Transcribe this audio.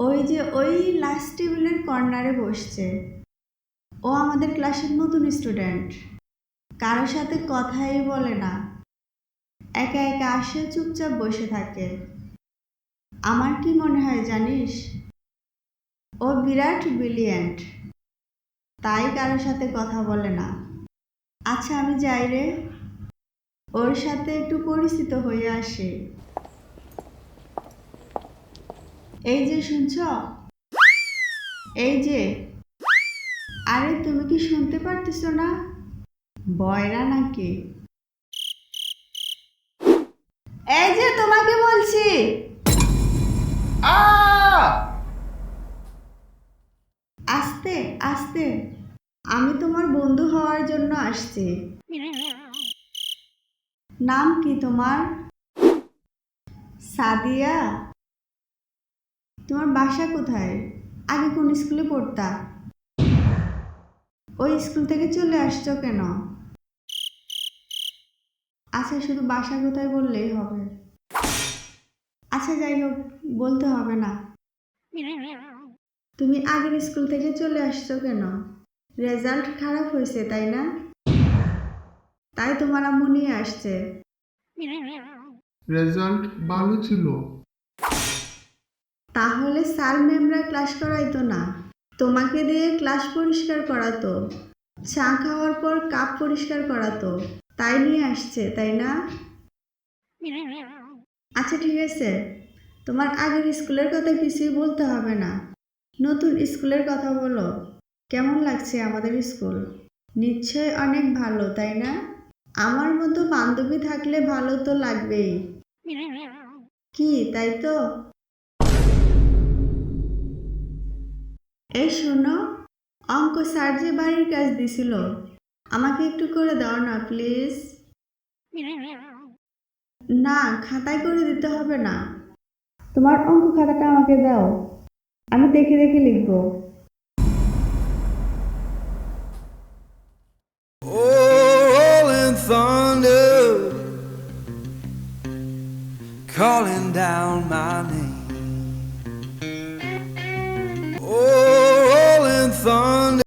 ওই যে ওই লাস্ট টেবিলের কর্নারে বসছে। ও আমাদের ক্লাসের নতুন স্টুডেন্ট, কারোর সাথে কথাই বলে না, একা একা আসে, চুপচাপ বসে থাকে। আমার কি মনে হয় জানিস, ও বিরাট ব্রিলিয়েন্ট, তাই কারোর সাথে কথা বলে না। আচ্ছা আমি যাই রে, ওর সাথে একটু পরিচিত হয়ে আসি। এই যে শুনছ, এই যে, আরে তুমি কি শুনতে পারতেছ না? বয়রা নাকি? এই যে তোমাকে বলছি। আস্তে আস্তে, আমি তোমার বন্ধু হওয়ার জন্য আসছি। নাম কি তোমার? সাদিয়া? তোমার বাসা কোথায়? আগে কোন স্কুলে পড়তা? ওই স্কুল থেকে চলে আসছো কেন? আচ্ছা শুধু বাসা কোথায় বললেই হবে। আচ্ছা যাই হোক, বলতে হবে না। তুমি আগের স্কুল থেকে চলে আসছো কেন? রেজাল্ট খারাপ হয়েছে তাই না? তাই তোমার আম্মু নিয়ে আসছে। রেজাল্ট ভালো ছিল। তাহলে স্যার ম্যামরা ক্লাস করাইতো না, তোমাকে দিয়ে ক্লাস পরিষ্কার করাতো, চা খাওয়ার পর কাপ পরিষ্কার করাতো, তাই নিয়ে আসছে তাই না? আচ্ছা ঠিক আছে, তোমার আগের স্কুলের কথা কিছুই বলতে হবে না, নতুন স্কুলের কথা বলো। কেমন লাগছে আমাদের স্কুল? নিশ্চয় অনেক ভালো তাই না? আমার মতো বান্ধবী থাকলে ভালো তো লাগবেই। কি তাই তো? এই শোনো, অঙ্ক স্যার যে বাড়ির কাজ দিছিল, আমাকে একটু করে দাও না প্লিজ। না, খাতায় করে দিতে হবে না, তোমার অঙ্ক খাতাটা আমাকে দাও, আমি দেখে দেখে লিখবো। Rolling thunder, calling down my name. Oh, rolling thunder.